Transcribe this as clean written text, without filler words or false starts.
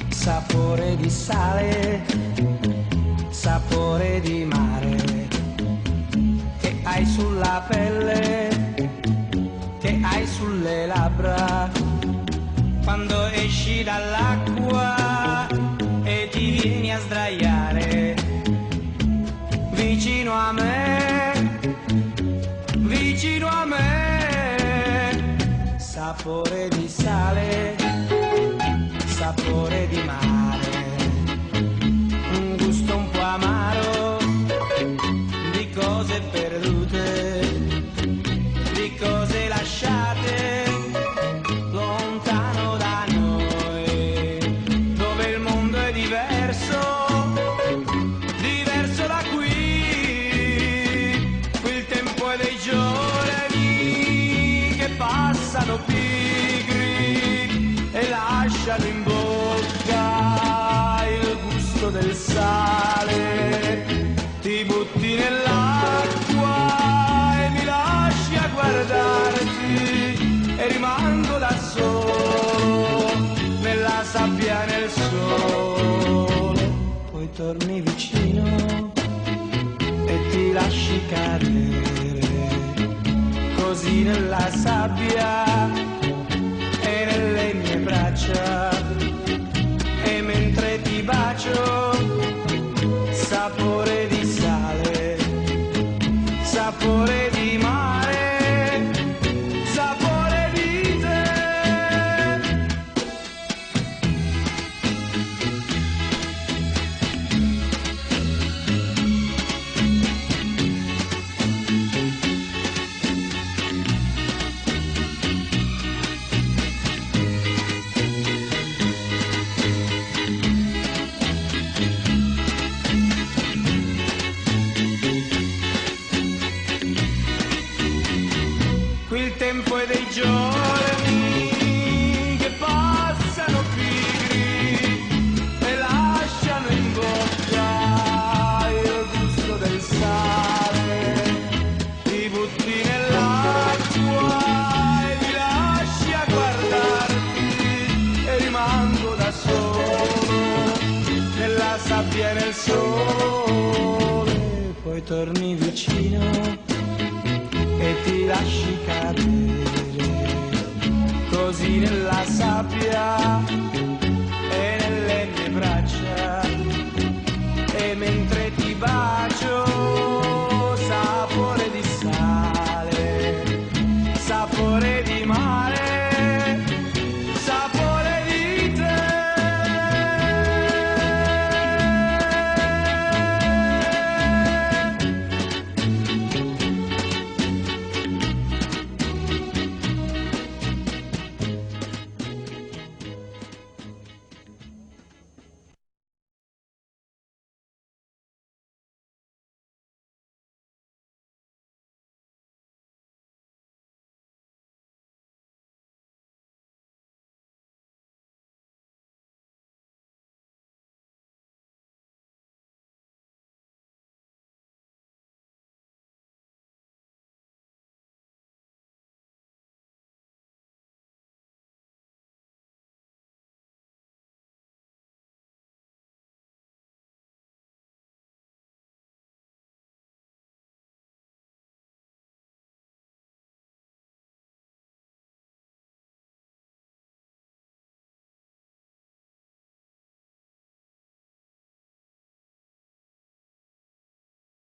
Sapore di sale, sapore di mare, che hai sulla pelle, che hai sulle labbra, quando esci dall'acqua e ti vieni a sdraiare vicino a me, vicino a me. Sapore di sale, sapore di mare, un gusto un po' amaro di cose perdute, di cose lasciate lontano da noi, dove il mondo è diverso, diverso da qui. Qui il tempo è dei giorni che passano pigri e lasciano in bocca il gusto del sale. Ti butti nell'acqua e mi lasci a guardarti e rimango da solo nella sabbia e nel sole. Poi torni vicino e ti lasci cadere così nella sabbia e nelle mie braccia, e mentre ti bacio, sapore di sale, sapore di mare, sapore di te. Qui il tempo è dei giorni che passano pigri e lasciano in bocca il gusto del sale. Ti butti nell'acqua e mi lasci a guardarti e rimango da solo nella sabbia e nel sole. Poi torni vicino e ti lasci cadere così nella sabbia e nelle mie braccia, e mentre ti bacio, sapore di sale, sapore di mare.